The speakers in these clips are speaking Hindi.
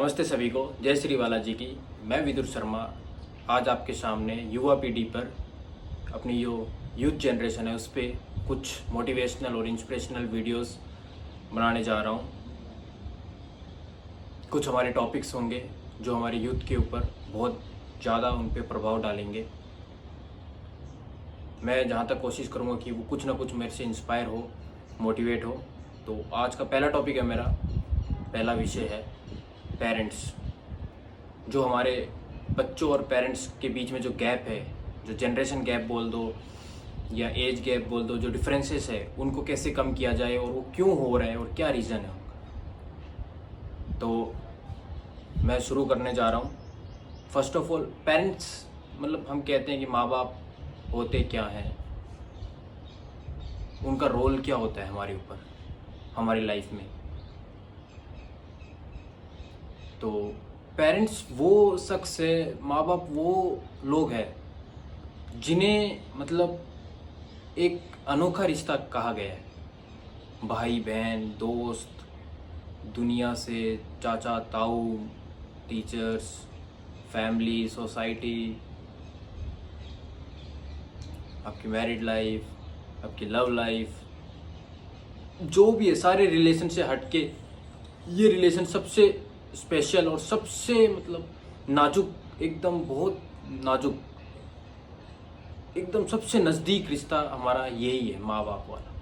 नमस्ते सभी को, जय श्री बालाजी की। मैं विदुर शर्मा आज आपके सामने युवा पीढ़ी पर अपनी जो यूथ जनरेशन है उस पर कुछ मोटिवेशनल और इंस्पिरेशनल वीडियोस बनाने जा रहा हूँ। कुछ हमारे टॉपिक्स होंगे जो हमारे यूथ के ऊपर बहुत ज़्यादा उन पर प्रभाव डालेंगे। मैं जहाँ तक कोशिश करूँगा कि वो कुछ ना कुछ मेरे से इंस्पायर हो, मोटिवेट हो। तो आज का पहला टॉपिक है, मेरा पहला विषय है पेरेंट्स। जो हमारे बच्चों और पेरेंट्स के बीच में जो गैप है, जो जनरेशन गैप बोल दो या एज गैप बोल दो, जो डिफरेंसेस है उनको कैसे कम किया जाए और वो क्यों हो रहा है और क्या रीज़न है उनका। तो मैं शुरू करने जा रहा हूँ। फर्स्ट ऑफ ऑल, पेरेंट्स मतलब हम कहते हैं कि माँ बाप होते क्या हैं, उनका रोल क्या होता है हमारे ऊपर, हमारी लाइफ में। तो पेरेंट्स वो शख्स है, माँ बाप वो लोग हैं जिन्हें मतलब एक अनोखा रिश्ता कहा गया है। भाई बहन, दोस्त, दुनिया से, चाचा ताऊ, टीचर्स, फैमिली, सोसाइटी, आपकी मैरिड लाइफ, आपकी लव लाइफ, जो भी है सारे रिलेशन से हटके ये रिलेशन सबसे स्पेशल और सबसे मतलब नाजुक, एकदम बहुत नाजुक, एकदम सबसे नज़दीक रिश्ता हमारा यही है, माँ बाप वाला।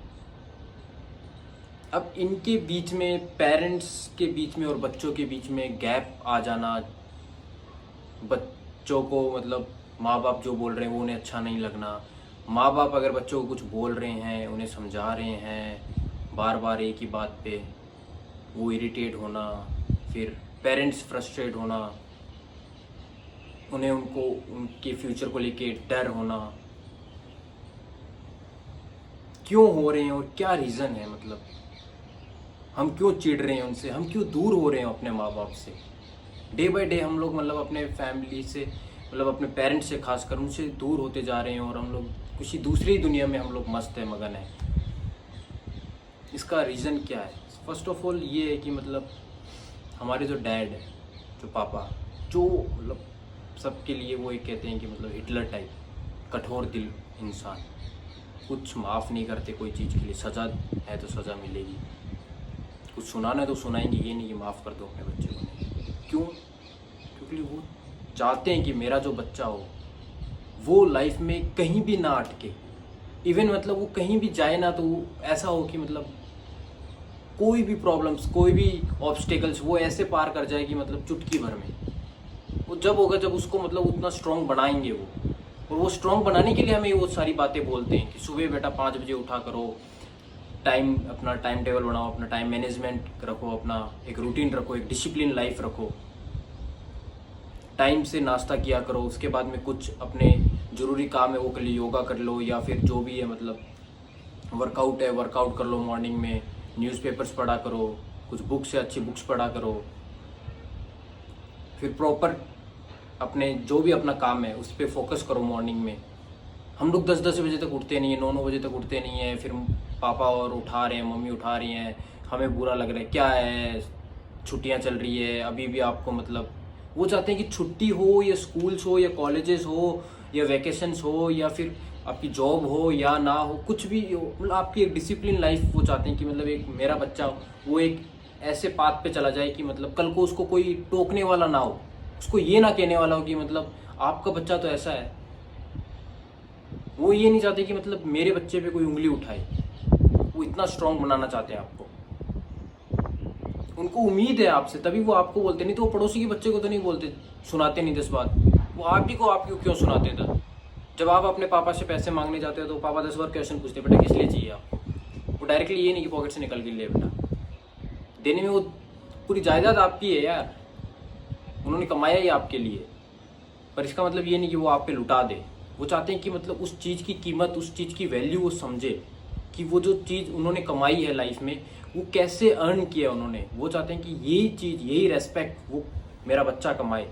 अब इनके बीच में, पेरेंट्स के बीच में और बच्चों के बीच में गैप आ जाना, बच्चों को मतलब माँ बाप जो बोल रहे हैं वो उन्हें अच्छा नहीं लगना, माँ बाप अगर बच्चों को कुछ बोल रहे हैं, उन्हें समझा रहे हैं बार बार एक ही बात पे, वो इरिटेट होना, फिर पेरेंट्स फ्रस्ट्रेट होना, उन्हें उनके फ्यूचर को लेके डर होना, क्यों हो रहे हैं और क्या रीज़न है, मतलब हम क्यों चिढ़ रहे हैं उनसे, हम क्यों दूर हो रहे हैं अपने माँ बाप से। डे बाय डे हम लोग मतलब अपने फैमिली से, मतलब अपने पेरेंट्स से खासकर उनसे दूर होते जा रहे हैं और हम लोग किसी दूसरी दुनिया में हम लोग मस्त है, मगन है। इसका रीज़न क्या है? फर्स्ट ऑफ ऑल ये है कि मतलब हमारे जो डैड है, जो पापा, जो मतलब सबके लिए वो एक कहते हैं कि मतलब हिटलर टाइप, कठोर दिल इंसान, कुछ माफ़ नहीं करते कोई चीज़ के लिए। सज़ा है तो सज़ा मिलेगी, कुछ सुनाना है तो सुनाएंगे, ये नहीं कि माफ़ कर दो अपने बच्चे को। नहीं, क्यों? क्योंकि वो चाहते हैं कि मेरा जो बच्चा हो वो लाइफ में कहीं भी ना अटके। इवन मतलब वो कहीं भी जाए ना तो ऐसा हो कि मतलब कोई भी प्रॉब्लम्स, कोई भी ऑब्स्टेकल्स वो ऐसे पार कर जाए कि मतलब चुटकी भर में। वो जब होगा जब उसको मतलब उतना स्ट्रॉन्ग बनाएंगे वो, और वो स्ट्रॉन्ग बनाने के लिए हमें वो सारी बातें बोलते हैं कि सुबह बेटा 5 बजे उठा करो, अपना टाइम टेबल बनाओ, अपना टाइम मैनेजमेंट रखो, अपना एक रूटीन रखो, एक डिसिप्लिन लाइफ रखो, टाइम से नाश्ता किया करो, उसके बाद में कुछ अपने ज़रूरी काम है वो के लिए योगा कर लो, या फिर जो भी है मतलब वर्कआउट है वर्कआउट कर लो मॉर्निंग में, न्यूज़पेपर्स पढ़ा करो, कुछ बुक्स है अच्छी बुक्स पढ़ा करो, फिर प्रॉपर अपने जो भी अपना काम है उस पर फोकस करो मॉर्निंग में। हम लोग 10-10 बजे तक उठते नहीं है, 9-9 बजे तक उठते नहीं है, फिर पापा और उठा रहे हैं, मम्मी उठा रही हैं, हमें बुरा लग रहा है, क्या है छुट्टियां चल रही है अभी भी आपको, मतलब वो चाहते हैं कि छुट्टी हो या स्कूल्स हो या कॉलेजेस हो या वैकेशंस हो या फिर आपकी जॉब हो या ना हो, कुछ भी हो, मतलब आपकी एक डिसिप्लिन लाइफ वो चाहते हैं कि मतलब एक मेरा बच्चा वो एक ऐसे पाथ पे चला जाए कि मतलब कल को उसको कोई टोकने वाला ना हो, उसको ये ना कहने वाला हो कि मतलब आपका बच्चा तो ऐसा है। वो ये नहीं चाहते कि मतलब मेरे बच्चे पे कोई उंगली उठाए, वो इतना स्ट्रांग बनाना चाहते हैं आपको। उनको उम्मीद है आपसे, तभी वो आपको बोलते, नहीं तो वो पड़ोसी के बच्चे को तो नहीं बोलते, सुनाते नहीं 10 बात। वो आप ही को आपको क्यों सुनाते थे? जब आप अपने पापा से पैसे मांगने जाते हो तो पापा 10 बार क्वेश्चन पूछते, बेटा किस लिए चाहिए आपको। वो डायरेक्टली ये नहीं कि पॉकेट से निकल के ले बेटा, देने में वो पूरी जायदाद आपकी है यार, उन्होंने कमाया ही आपके लिए। पर इसका मतलब ये नहीं कि वो आप पे लुटा दे। वो चाहते हैं कि मतलब उस चीज़ की कीमत, उस चीज़ की वैल्यू वो समझे कि वो जो चीज़ उन्होंने कमाई है लाइफ में वो कैसे अर्न किया उन्होंने। वो चाहते हैं कि यही चीज़, यही रेस्पेक्ट वो मेरा बच्चा कमाए।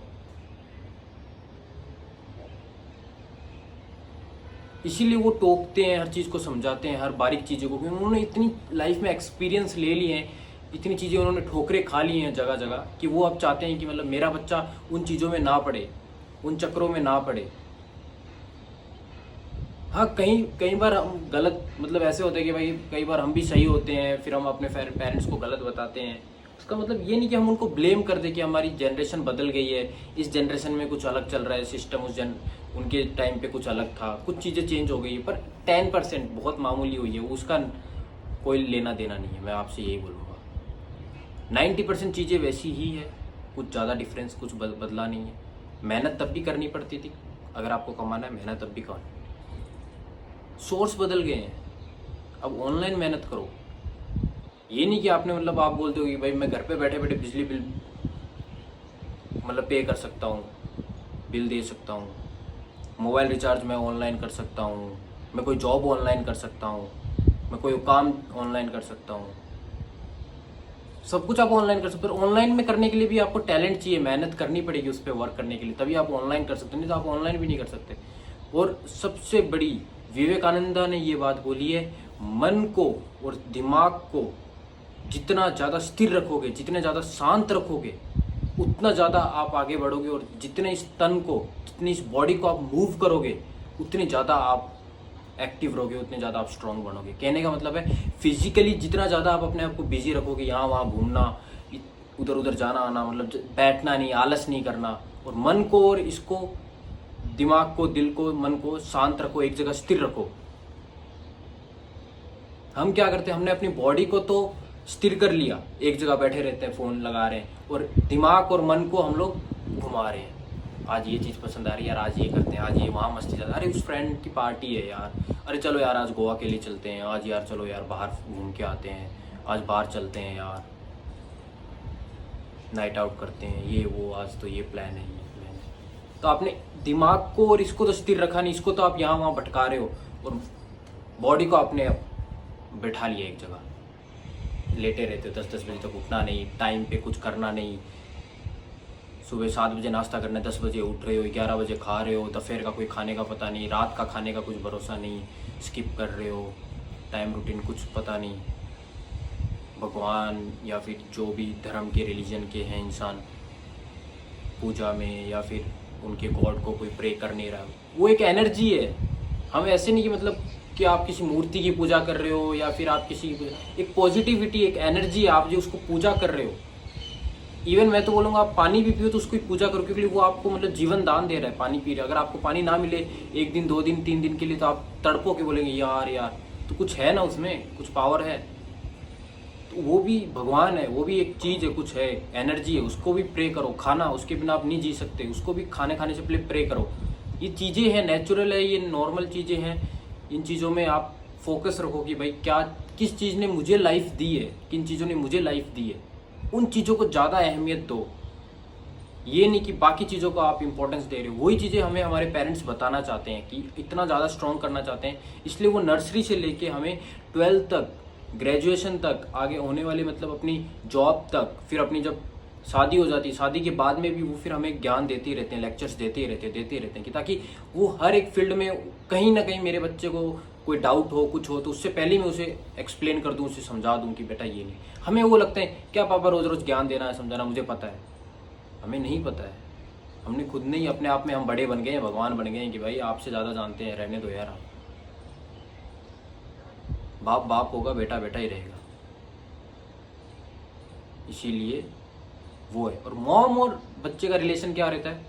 इसीलिए वो टोकते हैं, हर चीज़ को समझाते हैं, हर बारीक चीज़ों को, क्योंकि उन्होंने इतनी लाइफ में एक्सपीरियंस ले लिए हैं इतनी चीज़ें उन्होंने ठोकरें खा ली हैं जगह जगह कि वो अब चाहते हैं कि मतलब मेरा बच्चा उन चीज़ों में ना पड़े, उन चक्करों में ना पड़े। हाँ, कई कई बार हम गलत मतलब ऐसे होते हैं कि भाई कई बार हम भी सही होते हैं, फिर हम अपने पेरेंट्स को गलत बताते हैं। उसका मतलब ये नहीं कि हम उनको ब्लेम कर दें कि हमारी जनरेशन बदल गई है, इस जनरेशन में कुछ अलग चल रहा है सिस्टम, उनके टाइम पे कुछ अलग था, कुछ चीज़ें चेंज हो गई है, पर 10% बहुत मामूली हुई है, उसका कोई लेना देना नहीं है। मैं आपसे यही बोलूँगा 90% चीज़ें वैसी ही है, कुछ ज़्यादा डिफरेंस कुछ बदला नहीं है। मेहनत तब भी करनी पड़ती थी, अगर आपको कमाना है मेहनत तब भी करनी। सोर्स बदल गए हैं, अब ऑनलाइन मेहनत करो। ये नहीं कि आपने मतलब आप बोलते हो कि भाई मैं घर पे बैठे बैठे बिजली बिल मतलब पे कर सकता हूँ, बिल दे सकता हूँ, मोबाइल रिचार्ज मैं ऑनलाइन कर सकता हूँ, मैं कोई जॉब ऑनलाइन कर सकता हूँ, मैं कोई काम ऑनलाइन कर सकता हूँ, सब कुछ आप ऑनलाइन कर सकते हो। ऑनलाइन में करने के लिए भी आपको टैलेंट चाहिए, मेहनत करनी पड़ेगी उस पर वर्क करने के लिए, तभी आप ऑनलाइन कर सकते हो, नहीं तो आप ऑनलाइन भी नहीं कर सकते। और सबसे बड़ी विवेकानंदा ने ये बात बोली है, मन को और दिमाग को जितना ज़्यादा स्थिर रखोगे, जितने ज़्यादा शांत रखोगे, उतना ज़्यादा आप आगे बढ़ोगे। और जितने इस तन को, जितनी इस बॉडी को आप मूव करोगे, उतने ज़्यादा आप एक्टिव रहोगे, उतने ज़्यादा आप स्ट्रांग बनोगे। कहने का मतलब है फिजिकली जितना ज़्यादा आप अपने आप को बिजी रखोगे, यहाँ वहाँ घूमना, उधर उधर जाना आना, मतलब बैठना नहीं, आलस नहीं करना, और मन को और इसको दिमाग को, दिल को, मन को शांत रखो, एक जगह स्थिर रखो। हम क्या करते हैं, हमने अपनी बॉडी को तो स्थिर कर लिया, एक जगह बैठे रहते हैं, फोन लगा रहे हैं, और दिमाग और मन को हम लोग घुमा रहे हैं। आज ये चीज़ पसंद आ रही है यार, आज ये करते हैं, आज ये वहाँ मस्ती चल, अरे उस फ्रेंड की पार्टी है यार, अरे चलो यार आज गोवा के लिए चलते हैं, आज यार चलो यार बाहर घूम के आते हैं, आज बाहर चलते हैं यार, नाइट आउट करते हैं, ये वो, आज तो ये प्लान है, ये प्लान है। तो आपने दिमाग को और इसको तो स्थिर रखा नहीं, इसको तो आप यहाँ वहाँ भटका रहे हो, और बॉडी को आपने बैठा लिया एक जगह, लेटे रहते हो 10-10 बजे तक, उठना नहीं, टाइम पे कुछ करना नहीं, सुबह 7 बजे नाश्ता करना है, 10 बजे उठ रहे हो, 11 बजे खा रहे हो, दोपहर का कोई खाने का पता नहीं, रात का खाने का कुछ भरोसा नहीं, स्किप कर रहे हो, टाइम रूटीन कुछ पता नहीं। भगवान या फिर जो भी धर्म के, रिलीजन के हैं इंसान, पूजा में या फिर उनके गॉड को कोई प्रे कर नहीं रहा, वो एक एनर्जी है। हम ऐसे नहीं कि मतलब कि आप किसी मूर्ति की पूजा कर रहे हो या फिर आप किसी की पूजा, एक पॉजिटिविटी, एक एनर्जी है, आप जो उसको पूजा कर रहे हो। इवन मैं तो बोलूँगा आप पानी भी पियो तो उसकी पूजा करो, क्योंकि वो आपको मतलब जीवन दान दे रहा है, पानी पी रहे। अगर आपको पानी ना मिले 1 दिन, 2 दिन, 3 दिन के लिए, तो आप तड़पो के बोलेंगे यार यार, तो कुछ है ना उसमें, कुछ पावर है, तो वो भी भगवान है, वो भी एक चीज़ है, कुछ है, एनर्जी है, उसको भी प्रे करो। खाना, उसके बिना आप नहीं जी सकते, उसको भी खाने से पहले प्रे करो। ये चीज़ें हैं, नेचुरल है, ये नॉर्मल चीज़ें हैं। इन चीज़ों में आप फोकस रखो कि भाई क्या, किस चीज़ ने मुझे लाइफ दी है, किन चीज़ों ने मुझे लाइफ दी है, उन चीज़ों को ज़्यादा अहमियत दो। ये नहीं कि बाकी चीज़ों को आप इंपॉर्टेंस दे रहे हो। वही चीज़ें हमें हमारे पेरेंट्स बताना चाहते हैं कि इतना ज़्यादा स्ट्रॉन्ग करना चाहते हैं, इसलिए वो नर्सरी से लेके हमें 12th तक, ग्रेजुएशन तक, आगे होने वाले मतलब अपनी जॉब तक, फिर अपनी जब शादी हो जाती है, शादी के बाद में भी वो फिर हमें ज्ञान देते ही रहते हैं, लेक्चर्स देते ही रहते हैं कि ताकि वो हर एक फील्ड में कहीं ना कहीं मेरे बच्चे को कोई डाउट हो, कुछ हो, तो उससे पहले ही मैं उसे एक्सप्लेन कर दूं, उसे समझा दूं कि बेटा ये नहीं। हमें वो लगता है क्या पापा रोज़ रोज़ ज्ञान देना है, समझाना, मुझे पता है। हमें नहीं पता है, हमने खुद ने ही अपने आप में हम बड़े बन गए हैं, भगवान बन गए हैं कि भाई आपसे ज़्यादा जानते हैं, रहने दो यार। बाप बाप होगा, बेटा बेटा ही रहेगा। इसीलिए वो है। और मॉम और बच्चे का रिलेशन क्या रहता है,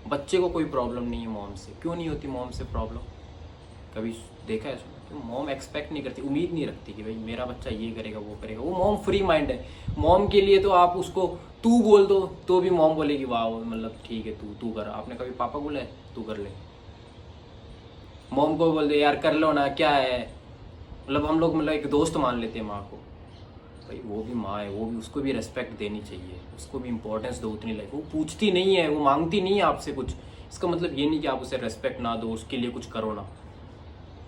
बच्चे को कोई प्रॉब्लम नहीं है मॉम से। क्यों नहीं होती मॉम से प्रॉब्लम, कभी देखा है? मॉम एक्सपेक्ट नहीं करती, उम्मीद नहीं रखती कि भाई मेरा बच्चा ये करेगा वो करेगा। वो मॉम फ्री माइंड है। मॉम के लिए तो आप उसको तू बोल दो तो भी मॉम बोलेगी वाह, मतलब ठीक है, तू कर। आपने कभी पापा बोला है तू कर ले? मॉम को बोल दे यार कर लो ना, क्या है, मतलब हम लोग मतलब एक दोस्त मान लेते हैं माँ को। भाई वो भी माँ है, वो भी, उसको भी रेस्पेक्ट देनी चाहिए, उसको भी इंपॉर्टेंस दो उतनी। लाइक वो पूछती नहीं है, वो मांगती नहीं है आपसे कुछ। इसका मतलब ये नहीं कि आप उसे रेस्पेक्ट ना दो, उसके लिए कुछ करो ना,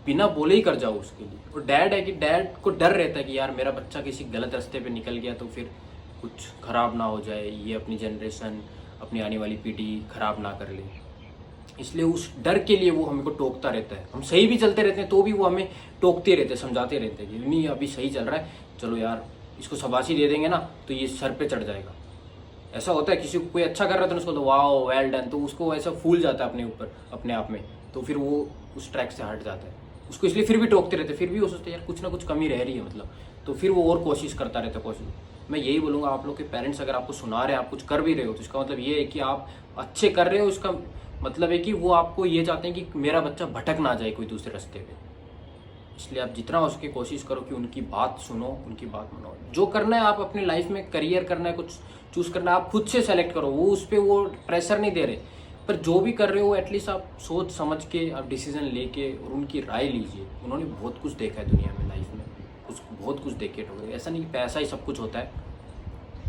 बिना बोले ही कर जाओ उसके लिए। और डैड है कि डैड को डर रहता है कि यार मेरा बच्चा किसी गलत रास्ते पे निकल गया तो फिर कुछ खराब ना हो जाए, ये अपनी जनरेशन, अपनी आने वाली पीढ़ी खराब ना कर ले। इसलिए उस डर के लिए वो हमको टोकता रहता है। हम सही भी चलते रहते हैं तो भी वो हमें टोकते रहते हैं, समझाते रहते हैं कि नहीं अभी सही चल रहा है, चलो यार इसको शाबाशी दे देंगे ना तो ये सर पे चढ़ जाएगा। ऐसा होता है, किसी को कोई अच्छा कर रहा था ना उसको तो वाओ वेल डन, तो उसको ऐसा फूल जाता है अपने ऊपर अपने आप में, तो फिर वो उस ट्रैक से हट जाता है। उसको इसलिए फिर भी टोकते रहते, फिर भी वो सोचते यार कुछ ना कुछ कमी रह रही है मतलब, तो फिर वो और कोशिश करता रहता है कोशिश। मैं यही बोलूँगा आप लोग के पेरेंट्स अगर आपको सुना रहे हैं, आप कुछ कर भी रहे हो तो इसका मतलब ये है कि आप अच्छे कर रहे हो। इसका मतलब है कि वो आपको ये चाहते हैं कि मेरा बच्चा भटक ना जाए कोई दूसरे रास्ते पे। इसलिए आप जितना हो सके कोशिश करो कि उनकी बात सुनो, उनकी बात मानो। जो करना है आप अपनी लाइफ में, करियर करना है, कुछ चूज करना है, आप खुद से सेलेक्ट करो। वो उस पर वो प्रेशर नहीं दे रहे, पर जो भी कर रहे हो एटलीस्ट आप सोच समझ के आप डिसीजन लेके और उनकी राय लीजिए। उन्होंने बहुत कुछ देखा है दुनिया में, लाइफ में बहुत कुछ देखे ठोकरे। ऐसा नहीं कि पैसा ही सब कुछ होता है,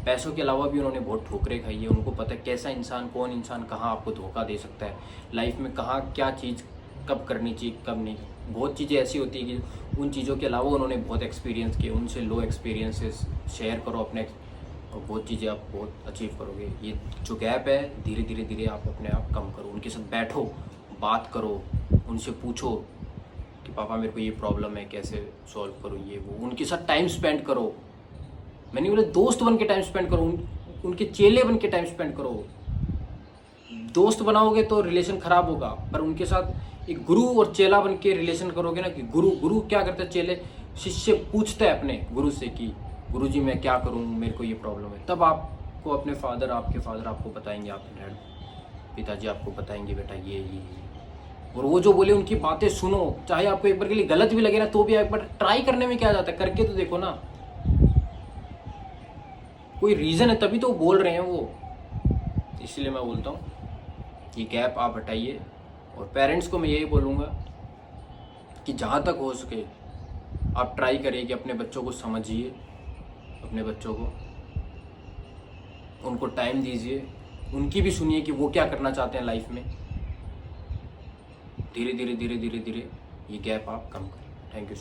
पैसों के अलावा भी उन्होंने बहुत ठोकरें खाई है। उनको पता है कैसा इंसान, कौन इंसान कहाँ आपको धोखा दे सकता है, लाइफ में कहाँ क्या चीज़ कब करनी चाहिए कब नहीं। बहुत चीज़ें ऐसी होती है कि उन चीज़ों के अलावा उन्होंने बहुत एक्सपीरियंस किए, उनसे लो एक्सपीरियंसेस शेयर करो अपने, और बहुत चीज़ें आप बहुत अचीव करोगे। ये जो गैप है धीरे धीरे धीरे आप अपने आप कम करो। उनके साथ बैठो, बात करो, उनसे पूछो कि पापा मेरे को ये प्रॉब्लम है, कैसे सॉल्व करो ये वो। उनके साथ टाइम स्पेंड करो। मैंने बोला दोस्त बन के टाइम स्पेंड करो, उनके चेले बन के टाइम स्पेंड करो। दोस्त बनाओगे तो रिलेशन खराब होगा, पर उनके साथ एक गुरु और चेला बन के रिलेशन करोगे ना, कि गुरु क्या करता है, चेले शिष्य पूछता है अपने गुरु से कि गुरु जी मैं क्या करूं, मेरे को ये प्रॉब्लम है। तब आपको अपने आपके फादर आपको बताएंगे, आपके डैड पिताजी आपको बताएंगे बेटा ये। और वो जो बोले उनकी बातें सुनो, चाहे आपको एक बार के लिए गलत भी लगे ना तो भी एक बार ट्राई करने में क्या जाता है, करके तो देखो ना। कोई रीज़न है तभी तो बोल रहे हैं वो। इसलिए मैं बोलता हूँ ये गैप आप हटाइए। और पेरेंट्स को मैं यही बोलूँगा कि जहाँ तक हो सके आप ट्राई करिए कि अपने बच्चों को समझिए, अपने बच्चों को उनको टाइम दीजिए, उनकी भी सुनिए कि वो क्या करना चाहते हैं लाइफ में। धीरे धीरे धीरे धीरे धीरे ये गैप आप कम करें। Thank you.